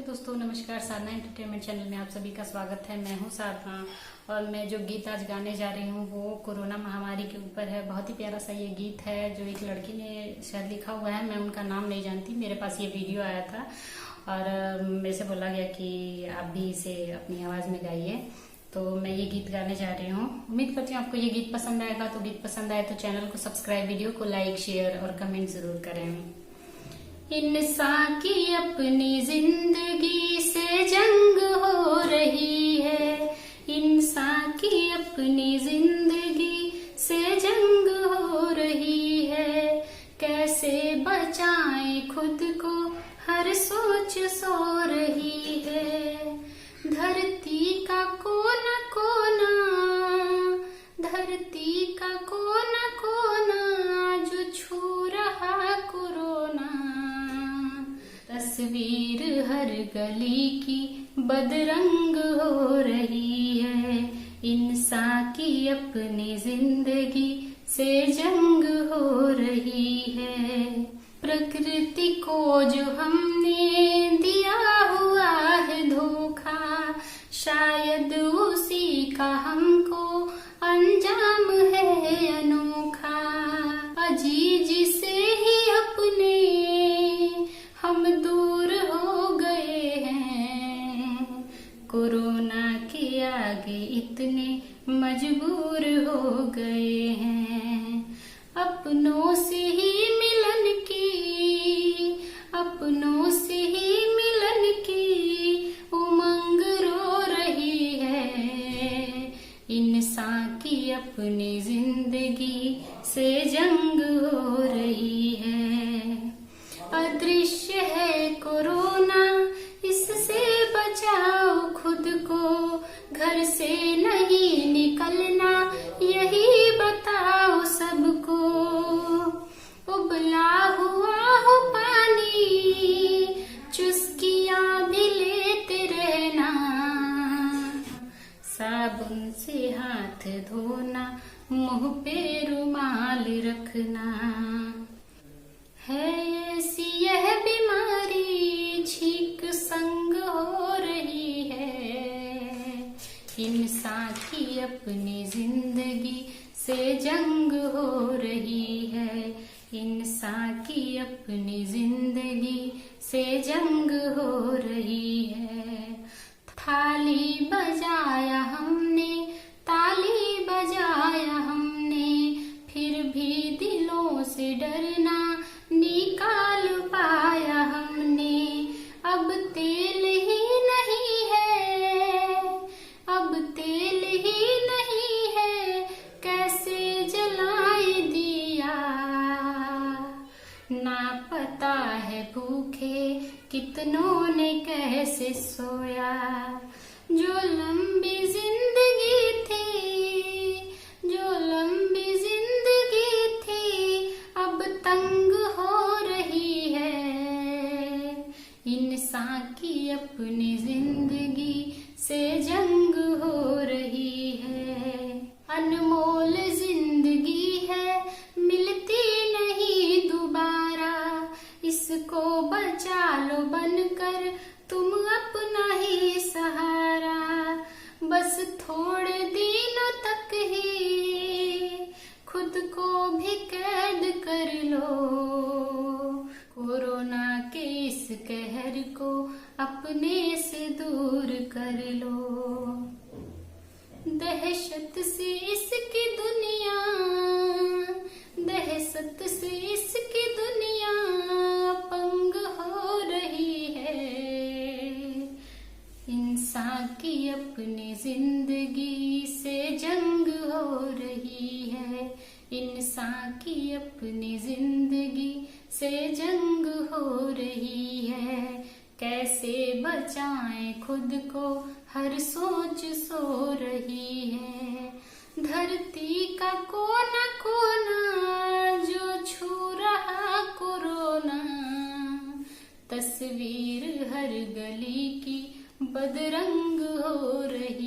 दोस्तों, नमस्कार। साधना entertainment channel में आप सभी का स्वागत है। मैं हूं साधना और मैं जो गीत आज गाने जा रही हूं वो कोरोना महामारी के ऊपर है। बहुत ही प्यारा सा ये गीत है जो एक लड़की ने शायद लिखा हुआ है। मैं उनका नाम नहीं जानती। मेरे पास ये वीडियो आया था और मेरे से बोला गया कि आप भी इसे अपनी आवाज में गाइए, तो मैं ये गीत गाने जा रही हूँ। उम्मीद करती हूँ आपको ये गीत पसंद आएगा। तो गीत पसंद आए तो चैनल को सब्सक्राइब, वीडियो को लाइक, शेयर और कमेंट जरूर करें। इंसान की अपनी जिंदगी से जंग हो रही है। इंसान की अपनी जिंदगी से जंग हो रही है। कैसे बचाएं खुद को हर सोच सो रही है। धरती का कोना कोना, धरती का कोना कोना जो छू रहा कोरोना। तस्वीर हर गली की बदरंग हो रही है। इंसान की अपनी जिंदगी से जंग हो रही है। प्रकृति को जो हमने दिया हुआ है धोखा, शायद उसी का हमको अंजाम है अनोखा। अजीज से ही अपने हम दूर हो गए हैं। कोरोना के आगे इतने मजबूर हो गए हैं। अपनों से ही मिलन की, अपनों से ही मिलन की उमंग रो रही है। इंसान की अपनी जिंदगी से जंग हो रही है। अदृश्य है कोरोना, इससे बचाओ खुद को। घर से नहीं निकलना यही बताओ सबको। उबला हुआ हो पानी चुस्कियां भी लेते रहना। साबुन से हाथ धोना, मुंह पे रुमाल रखना। है ऐसी यह बीमारी छींक संग हो रही है। इंसान की अपनी जिंदगी से जंग हो रही है। इंसान की अपनी जिंदगी से जंग हो रही है। थाली बजाया हमने, ताली बजाया हमने, फिर भी दिलों से डरना निकाल पाया हमने। अब तेल ही नहीं है, अब तेल ही नहीं है, कैसे जलाए दिया। ना पता है भूखे कितनों ने कैसे सोया। जो लंबी जिंदगी थी, जो लंबी जिंदगी थी, अब तंग हो रही है। इंसान की अपनी जिंदगी से जंग हो रही है। अनमोल जिंदगी है, मिलती नहीं दोबारा। इसको बचा लो बनकर तुम अपना ही सहारा। बस थोड़े दिनों तक ही खुद को भी कैद कर लो। कोरोना के इस कहर को अपने से दूर कर लो। दहशत से इसकी दुनिया, दहशत से इसकी दुनिया अपंग हो रही है। इंसान की अपनी जिंदगी से जंग हो रही है। इंसान की अपनी जिंदगी से जंग हो रही है। कैसे बचाएं खुद को हर सोच सो रही है। धरती का कोना कोना जो छू रहा कोरोना। तस्वीर हर गली की बदरंग हो रही